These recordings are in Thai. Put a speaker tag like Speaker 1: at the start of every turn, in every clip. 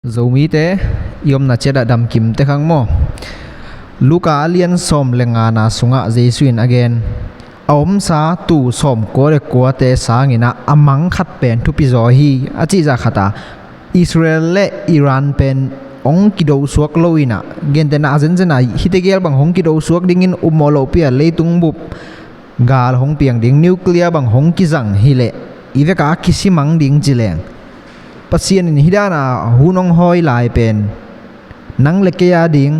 Speaker 1: ZOMIte yom na cheda dam kim te khang mo luka alien som lenga na sunga jesuin again om sa tu som ko re ko te sangina amang khat pen thu pi zo hi achi za khata Israel le Iran pen ong kido suak loina gen te na azen jena hitegel bang hong kido suak dingin umolo pia Leitung bup gal hong piang ding nuclear bang hong ki jang hi le iveka kisimang ding jileng pasien in hidana hunong hoi lai pen nang lekeya ding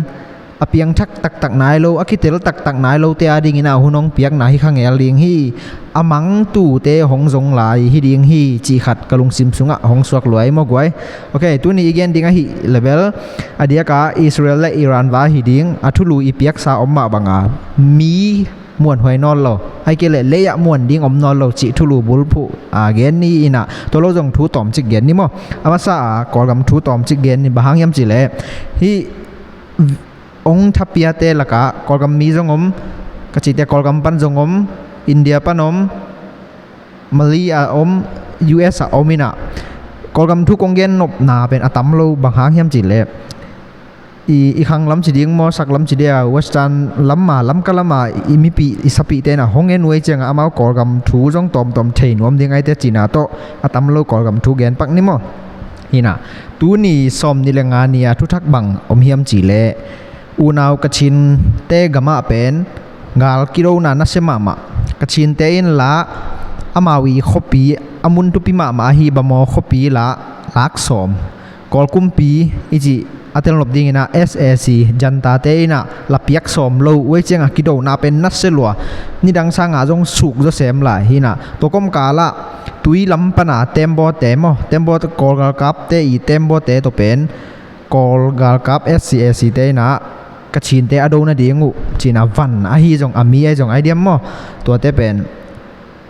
Speaker 1: apiang thak tak nai lo akitel tak nai lo te ading ina hunong piak na hi khangel ding hi amang tu te hong zong lai hi ding hi chi khat kalung sim sunga hong suak loi mo gwai okay tu ni again ding hi level adia ka Israel le Iran wa hi ding athulu i piak sa omma banga mi muan hoi non lo ai ke le ya muan ding om non lo chi thulu bul phu again ni ina to lo jong thu tom chi gen ni mo amasa ko gam thu tom chi gen ni bahang yam chi le hi ong thapia te laka ko gam mi jong om ka chi te ko gam pan jong om India panom Malaysia om US omina ko gam thu kong gen nop na pen atam lo bahang yam chi le i khang lam chi ding mo sak lam chi dia western lamma lam kalama mi pi isapi te na hongen wei chang amao kol gam thu jong tom thein nom ding ai te china to atam lo kol gam thu gen pak ni mo hina tu ni som ni lenga nia thu thak bang om hiam chi le unaw kachin te gama pen ngal kilo na sema ma kachin te in la amawi khopi amun tu pi ma hi bamo khopi la lak som kol kumpi iji atel lop ding ina SAC janta te ina lapiak som lo we chenga kido na pen nat selwa ni dang sanga jong suk jo sem lai hina to kom kala tui lam pana tembo to kol gal kap te i tembo te to pen kol gal kap SCAC te na kachin te ado na dingu china van a hi jong ami ai jong idea mo to te pen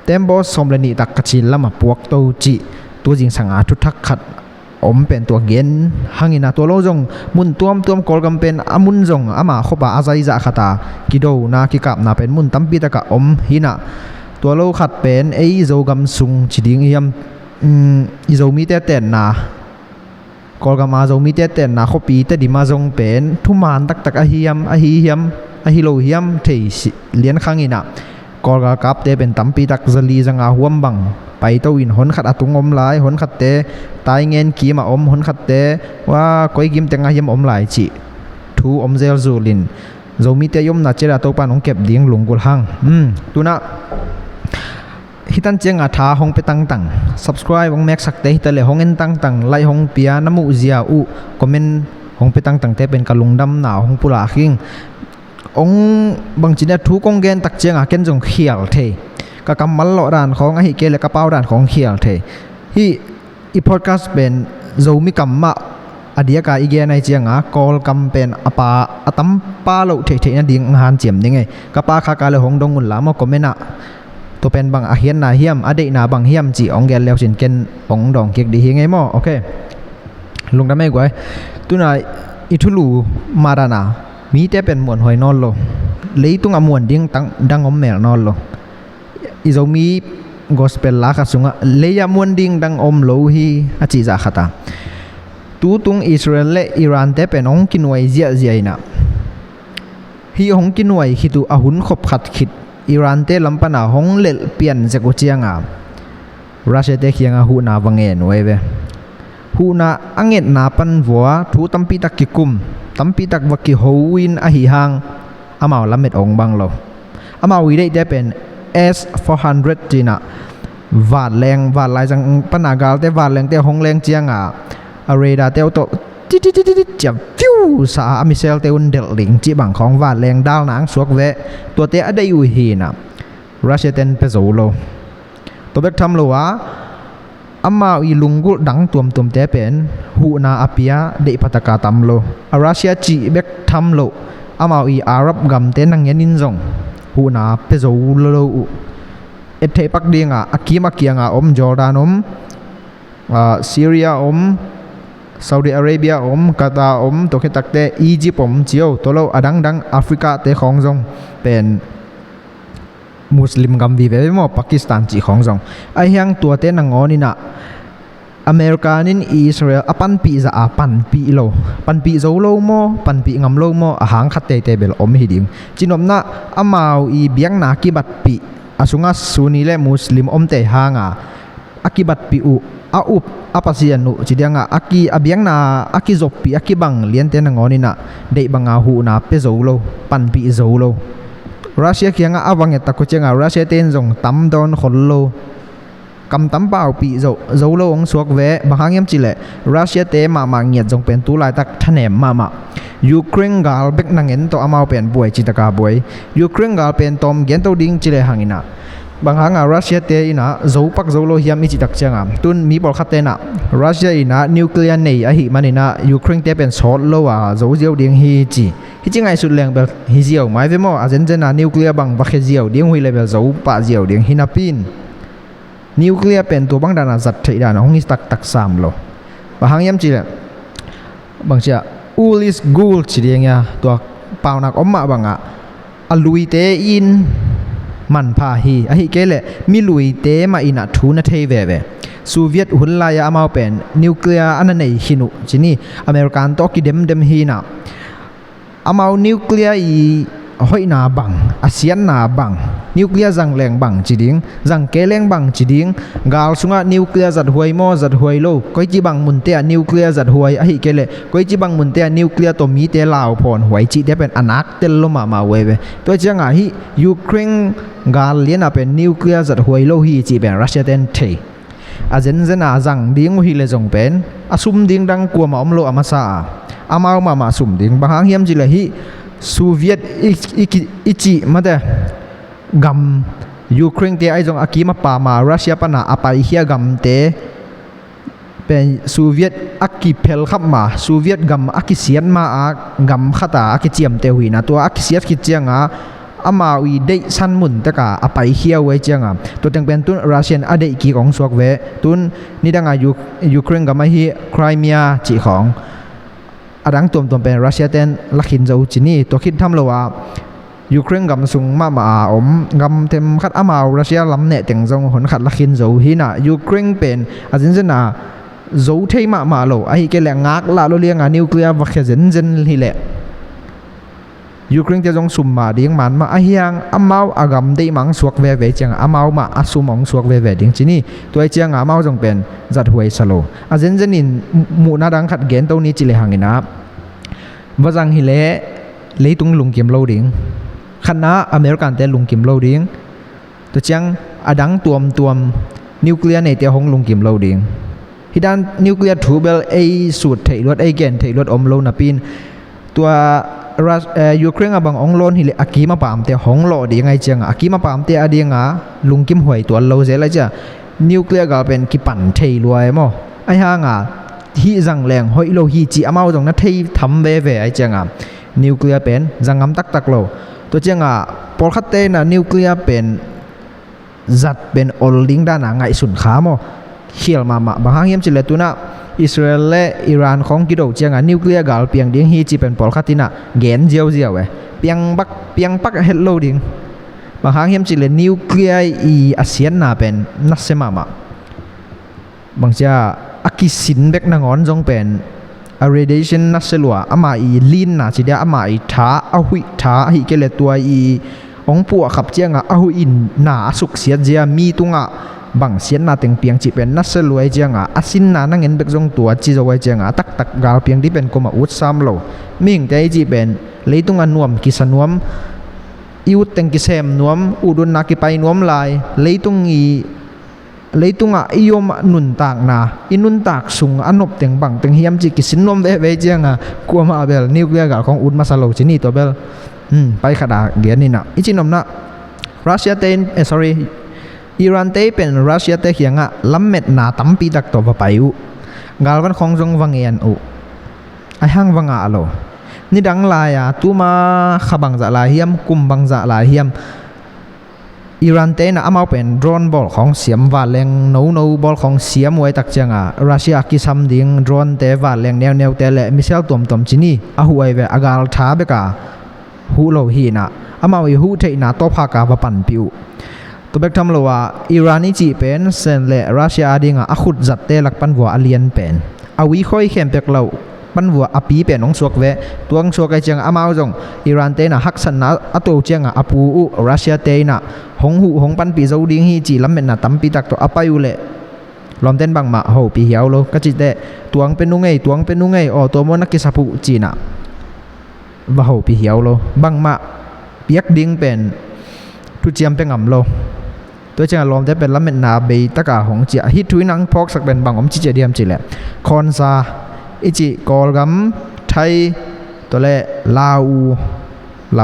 Speaker 1: tembo som le ni tak kachin lama puak to chi tu jing sanga thu thak khat om pen tua gen hangina to lo jong mun tuam kol gam pen amun jong ama khopa azai za khata kido na ki kap na pen mun tampi ta ka om hina to lo khat pen ei zo gam sung chiding yam ZOMIte ten na kol gam ZOMIte ten na khopi te di ma jong pen thuman tak a hiam a hi lo hiam thei lian khangina kol ga kap te pen tampi tak zali janga huam bang pai to in hon khat atung om lai hon khat te tai ngen ki ma om hon khat te wa koi gim tenga hiam om lai chi thu om zel zulin ZOMIte yom na chera to pan ong kep ding lungul hang tuna hitan chenga tha hong pe tang subscribe ong mek sak te hitale hong en tang lai hong pia namu zia u comment hong pe tang te pen kalungdam na hong pula khing ong bang china thu kong gen tak chenga ken jong khial the ka kamal lo ran khong a hi ke le ka pau ran khong khial the hi i podcast ben ZOMI kamma adia ka igen ai chianga kol kam pen apa atam pa lo the na ding han chem ding ai ka pa kha ka le hong dong un la mo komena to pen bang a hian na hiam ade na bang hiam chi ong gel leo chin ken ong dong kek di hi ngai mo okay lung da mai gwai tuna ithulu marana mi te pen mon hoi non lo Leitung amuan ding dang om mel non lo ZOMI gospel la kha sunga leya muan ding dang om lo hi achi za khata tu tung Israel le Iran te pen ong kinwai zia ina hi hong kinwai khitu ahun khop khat khit Iran te lampana hong lel pian zeko chianga Russia te khianga huhna wangen weve huhna anget na pan vua thu tampi tak kikum tampi tak waki howin a hi hang amaw lamet ong bang lo amaw wi dei te pen S400 china wat lai jang panagal te wat leng te hong leng chianga areda te to cham fiu sa amisel te un del ling chi bang khong wat leng dal nang suak ve to te adai u hi na Russia ten pezolo to bek tham lo wa amma i lungul dang tuam te pen huhna apia de pataka tamlo Russia chi bek tham lo amma i Arab gam te nang yanin jong huhna pezolo ethe pak dinga akima kianga om Jordan om Syria om Saudi Arabia om Qatar om to khetak te Egypt om chiao tolo adang Africa te khong jong pen Muslim gam vi ve mo Pakistan chi khong jong ai hang tua te nangoni na อเมริกานินอิสราเอลปันปีจะปันปีโลปันปีโจโลโมปันปีงำโลโมหางขัดเตเตเบลอมหิดิงจินอมนะอมาวอีเบียงนากิบัดปีอาสุงัสซุนีและมุสลิมอมเตหางอากิบัดปีอุอุปปัสยานุจิเดียงอากิอเบียงนาอากิจบปีอากิบังเลียนเตนงอนินะเดบังหูนาเปโจโลปันปีโจโลรัสเซียเคียงอาวังเอตะกุเจงรัสเซียเตนจงตั้มโดนขลโลกำตั้มเปล่าปีโจโลองสวกเวบางอย่างจิเลรัสเซียเตมาเงียดจงเป็นตุลายตักทะเนมมายูเครนกาลเบกนังเงินตัวอามาเป็นบวยจิตกาบวยยูเครนกาลเป็นตอมเงินตัวดิ้งจิเลหังอินะบางครั้งรัสเซียเตอินะโจปักโจโลเฮียมอิจิตักเจงตุนมีบอลคัตเตนะรัสเซียอินะนิวเคลียร์ในอหิมันอินะยูเครนเตเป็นโซลโลโจเจียวดิ้งฮีจีที่จริงไงสุดแรงเบลฮีเจียวไม่เวมอาเจนเจนะนิวเคลียร์บังบักเจียวดิ้งหุยเลเบลโจปะเจียวดิ้งฮินาปินนิวเคลียร์เป็นตัวบังดานาจัดที่ดานห้องนี้ตักสามโลบางครั้งย้ำจีเลยบางเจ้าอูลิสกูลจีเดียงยาตัวเปล่านักอมมาบางอลุยเตอินมันพาฮีฮิเกเลมิลุยเตมาอินะทูนาเทเวเวโซเวียตหุ่นลายอามาเป็นนิวเคลียร์อันนั้นในฮินุจีนี่อเมริกันตอกิเดมฮีนะอามานิวเคลียร์อีหอยนาบังอาเซียนนาบังนิวเคลียร์จังแรงบังจีดิ้งจังเกลแรงบังจีดิ้งกาลสุงะนิวเคลียร์จัดหวยโมจัดหวยโลก้อยจีบังมุนเตะนิวเคลียร์จัดหวยฮิเกเลก้อยจีบังมุนเตะนิวเคลียร์ตัวมีเตลาวพรหวยจีเดเป็นอนักเตลลมาเวเวตัวจังอ่ะฮิยูเครนกาลเลียนเป็นนิวเคลียร์จัดหวยโลฮิจีเป็นรัสเซียเตนเทอาเจนเจนาจังดิ้งฮิเลจงเป็นอาซุมดิ้งดังกลัวมาอมโลอามาซาอามาซุมดิ้งบางเฮียมจีเลฮิโซเวียตอิจิมาเดกัมยูเครนเตไอจงอากิมาปามารัสเซียปนาอปาอิเฮียกัมเตเป็นโซเวียตอากิเพลขับมาโซเวียตกัมอากิเซียนมากัมขัตาอากิเจียมเตหุยนะตัวอากิเซียคิดเจียงอามาวีได้สันมุนตะกาอปาอิเฮียไว้เจียงตัวจังเป็นตุนรัสเซียนอเดอีกีของสวกเวตุนนี่ดังยูเครนกัมมาฮีไครเมียจีของอดังตัวเป็นรัสเซียเตนลักหินเจ้าจีนี่ตัวคิดทำเลยว่ายูเครนกำสุงมาอกำเต็มขัดอามารัสเซียล้ำเนตแต่งจงหนขัดลักหินเจ้าหินะยูเครนเป็นอาจจะน่ะเจ้าเทมาโลไอ้เกล้งงักละโลเลียงนิวเคลียร์วัคซีนฮิเล่ยูเครนจะจงสุ่มมาดิ้งมันมาไอ้ยังอามาอากำได้มังสวกเวเจียงอามาอาสุมองสวกเวดิ้งจีนี่ตัวเจียงอามาจงเป็นจัดหวยสโลอาจจะนินมูนาดังขัดเกณฑ์ตัวนี้จิเลหังอินะว่าจังฮิเล่เลยตุงลุงเก็มโลดิ้งคณะอเมริกันเตลุงกิมโลดิ้งตัวเจียงอดังตัวนิวเคลียร์ในเตะหงลุงกิมโลดิ้งฮิดันนิวเคลียร์ทูเบลไอสูตรเทลวดไอเกนเทลวดอมโลนาปินตัวยูเครนบางองโลนฮิเลอากิมาปามเตะหงโลดิ้งไอเจียงอากิมาปามเตะอดีงลุงกิมหวยตัวโลเซลจ้ะนิวเคลียร์ก็เป็นกิปั่นเทลวยมั้งไอห่างที่จังแรงหอยโลฮีจีอามาตรงนั้นเททำเวไอเจียงนิวเคลียร์เป็นจังงำตักโลตัวเจียงพอคัตเตนะนิวเคลียร์เป็นจัดเป็นออลลิงด้านไงสุนขาโมเขียลมาบางครั้งยังจิเลตุนะอิสราเอลและอิหร่านของกิโดเจียงนิวเคลียร์กาลเปียงดิ้งฮีจีเป็นพอคัตตินะเกนเจียวเปียงปักเฮลโลดิ้งบางครั้งยังจิเลนิวเคลียร์อีอาเซียนน่ะเป็นนัสเซมาบางเจ้าอากิสินเบกนางอนจงเป็นradiation นักสลัวอามาอีลินนะจีเดียอามาอีท้าอาหุยท้าฮิเกเลตัวอีองปัวขับเจียงอาหุอินนาสุกเสียเจียมีตุงบังเสียนนาเต็งเปียงจีเป็นนักสลัวเจียงอาสินนานั่งเงินเบกจงตัวจีจะไว้เจียงตักกาลเปียงที่เป็นกมาอุดซ้ำโลมิ่งแต่จีเป็นเลยตุงนวมกิสนวมอิวเต็งกิเซมนวมอุดุนนากิไปนวมลายเลยตุงเลยตุงอิยมนุนตากนาอินุนตากสุงอนบเต็งบังเต็งเฮียมจิกิสินนมเวเจียงกลัวมาเบลนิวเคลียร์กับของอุดมาสโลจินี่ตัวเบลไปขนาดเกียนี่นะอิจินอมนะรัสเซียเตนsorry อิหร่านเตเป็นรัสเซียเตเฮียงล้ำเม็ดนาตั้มปีดักตัวไปอุกาลวันของจงวังเอียนอุไอห้างวังโลนี่ดังลายตูมาขบังจะลายเฮียมกุมบังจะลายเฮียมอิหร่านเตนะอามาเป็นโดรนบอลของเสียมวาเลงโนบอลของเสียมไว้ตักเจียงรัสเซียกิซัมดิ้งโดรนเตวาเลงแนวเตเลมิเซลตัวจีนี่อาหัวเวอากาลท้าเบกาหูโลฮีนะอามาวิหูเทนะโตพากาบปันปิว ตัวเบกทำเลยว่าอิหร่านนี่จีเป็นเซนเลรัสเซียดิ้งอ่ะขุดจัดเตลักปันวัวอเลียนเป็นเอาวิค่อยเข้มเป็กเราปันวัวอปีเป็นน้องสวกเวตัวน้องสวกไอเจียงอามาจงอิหร่านเตน่ะฮักสันนะอตัวเจียงอ่ะอปูอุรัสเซียเตน่ะหงหูหงปันปีเจ้าดิ้งฮีจีลำเป็นน่ะตั้มปีตักตัวอปายุเล่ลอมเต้นบางมาโหปีเหี่ยวโลก็จิตเตตัวงเป็นนุ่งไงตัวงเป็นนุ่งไงอ๋อตัวมันนักกิสปุจีน่ะว่าโหปีเหี่ยวโลบางมาเปียกดิ้งเป็นทุเจียมเป็นงำโลตัวเจ้าลอมได้เป็นลำเป็นนาเบยตะกาของเจียฮิตทุยนังพอกสักเป็นบางอมจิเจเดียมจิแหละคอนซาอิจิกอลกัมไทยตัวเล่ลา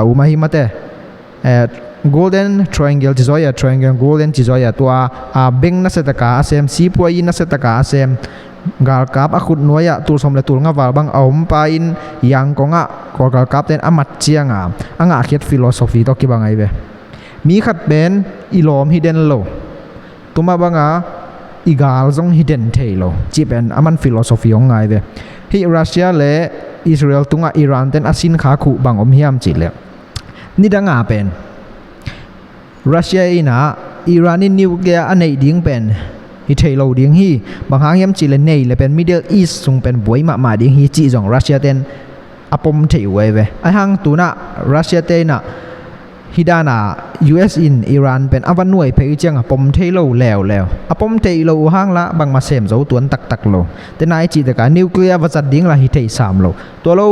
Speaker 1: วมาฮิมาเตgolden triangle จิโซยา triangle golden จิโซยาตัวเบงนัสตะกาเซมซีพวยนัสตะกาเซมกาลกับอคุดนัวยาตูสมเลตูงาวาบังเอามปาอินยังกงะกอลกับเต้นอามัดเจียงอ่างเขียนฟิโลโซฟีตอกี่บางไงเวมีขัดเป็นอีลอมฮิเดนโลตัวมาบังอีกาลซงฮิเดนเทโลจีเป็นอามันฟิโลโซฟีของไงเวฮิรัสเซียและอิสราเอลตุงอิหร่านเต้นอาซินขาขุบางอมฮิมจิเลนี่ดังเป็นรัสเซียอินะอิหร่านนี่นิวเคลียร์อันไหนดิ้งเป็นฮิเทโลดิ้งฮีบางครั้งยามจิเลเนยเลยเป็นมิดเดิลอีสต์ส่งเป็นบวยมาดิ้งฮีจีจงรัสเซียเต้นอปมเทไว้เวไอหังตัวน่ะรัสเซียเต้นฮิดานา US อินอิหร่านเป็นอวันหน่วยเพย์เจียงปมเทโลแล้วอปมเทโลห้างละบางมาเสมเจ้าตัวตักโลแต่นายจีตกานิวเคลียร์วัจัดดิ้งละฮิเทสามโลตัวเรา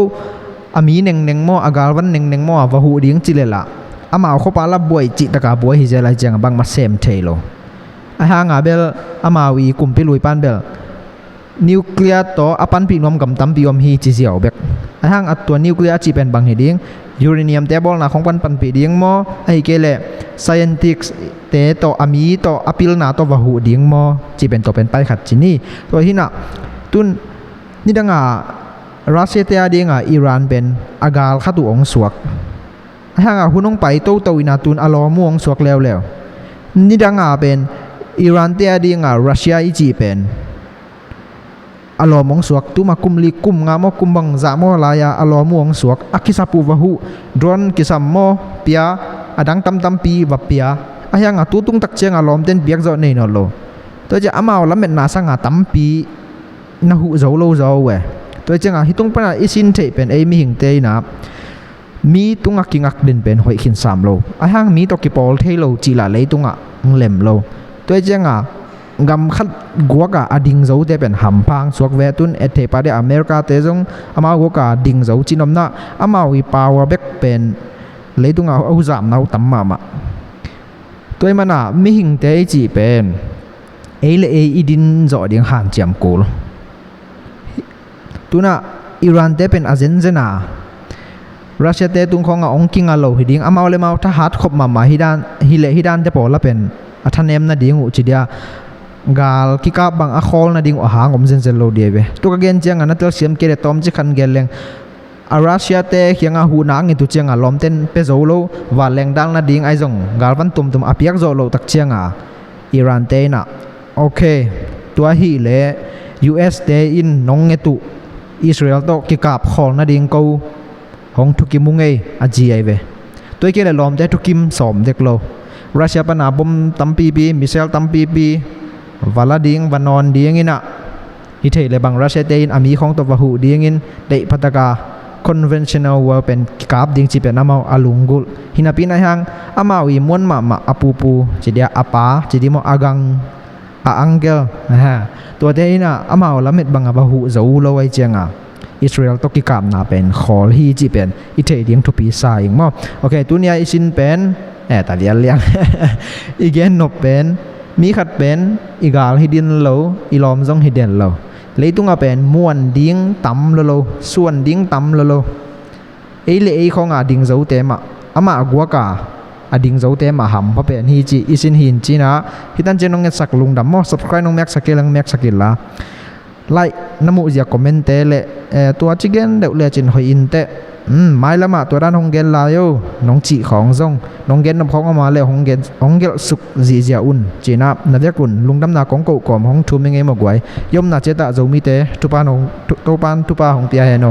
Speaker 1: อามีเน่งมออากาลวันเน่งมอวะหูดิ้งจิเลละอามาเขาปาละบวยจิตกาบวยฮิเจลายเจียงบางมาเสมเทโลไอหางเบลอามาวีกุมพิลุยปันเบลนิวเคลียร์ตัวอปันปีนอมกับตั้มปีอมฮีจีเซียวเบกไอหางตัวนิวเคลียร์จีเป็นบางฮิดิ้งยูเรเนียมเตบอลนะของปันปีดิ้งมอไอเกลไซเอนติกส์เตตัวอามีตัวอพิลนาตัววะหูดิ้งมอจีเป็นตัวเป็นไปขัดจีนี่ตัวที่น่ะตุนนี่ดังรัสเซียเตียดิ้งอิหร่านเป็นอากาลขัดตัวองสวกห่างหุ่นองไปโตอินาตุนอารมวงสวกแล้วนี่ดังเป็นอิหร่านเตียดิ้งรัสเซียอีจีเป็นอารมณ์สวกตุมาคุมลีคุมงามคุมบังจามอลายาอารมณ์สวกอักิสาปูวะหูดรอนกิสามโมเปียอดังตั้มปีวับเปียอายังตุตุงตักเชียงอารมณ์เต้นเบียกเจาะในนอโลตัวจะอามาแล้วเป็นนาสังตั้มปีนาหูเจ้าโลเจ้าเวตัวจะฮิตุงปนาอิสินเทเป็นมีหิงเตยนะมีตุงกิงักเดินเป็นหอยขินสามโลอายังมีตอกิปอลเทโลจีละเลยตุงเล่มโลตัวจะกำขัดกัวกะดิ่งเจ้าเตเป็นหำพังสวกเวตุนเอเทปาเดอเมริกาเตจงอามากัวกะดิ่งเจ้าจีนอมนะอามาวิปาวเบกเป็นเลยตุงเอาจามนาตั้มมาตัวมันมีหิงเตยจีเป็นอีดินจอดิ่งหันจำกูลตัวน่ะอิหร่านเตเป็นอาเซนเจนารัสเซียเตตุงขององกิงอาโลฮิดิ้งอามาเลมาถ้าฮัดขบมาฮิดานเตปอละเป็นอัธเนมนาดิ้งอุจิเดียกาลกิกาบังอคอลนาดิ้งอาหางอมเซนเซโลเดียเวตัวกเกนเจียงนัตเตลเซียมเกเรตอมจิคันเกลเลงรัสเซียเตเขียงหูนางอิตุเจียงลอมเต้นเปโซโลวาเลงดังนาดิ้งไอซงกาลวันตุมอาเปียกโซโลตักเจียงอิหร่านเตน่ะโอเคตัวฮีเล US เตอินนงเงตุอิสราเอลโตกิกาบคอลนาดิ้งกูของทุกิมุงเออาจีไอเวตัวเกลลอมเตทุกิมสอมเด็กโลรัสเซียปนาบมตั้มปีมิเซลตั้มปีวาลาดิ้งวานอนดิ้งอินะฮิเทเลบังรัสเซียเตอินอามีของตัววะหูดิ้งอินเดพัตกา conventional ว่าเป็นกาบดิ้งจีเป็นอามาอาลุงกุลฮินาปีนายหังอามาวิมวนมาอาปูจีเดียอาปาจีดีโมอากังอังเกลตัวเตอินะอามาละเม็ดบังวะหูจะอูโลไอเจียงอิสราเอลตกิกามนาเป็นขอลฮีจีเป็นอิเทดิ้งทุปีสายงมั้งโอเคตัวนี้อิสินเป็นแต่เลี้ยงอีเกนนบเป็นมีขัดเป็นอีกาลฮิดินโลอีลอมซงฮิเดนโลเลยตุงเป็นม้วนดิ้งตั้มโลส่วนดิ้งตั้มโลเลยของดิ้งเจ้าเต็มอามากัวกาดิ้งเจ้าเต็มหำเพราะเป็นฮีจีอิสินหินจีนะฮิตันเจนงเงสักลุงดำมอ subscribe น้องแม็กสักเกลังแม็กสักกิลละไลค์น้ำมูจะคอมเมนต์เตะเลยตัวจิเกนเดี๋ยวเลี้ยจินหอยอินเตะไม่ละมาตัวด้านฮงเกนลายโยน้องจีของซงน้องเกนน้ำของออกมาเลยฮงเกนสุกจีเจียอุ่นจีนับนัดเรียกุนลุงดำนาของเก่ากอมฮงทุ่มยังไงมาไว้ยมนาเจตะโจมีเตทุปานทุปาฮงเปียเฮโน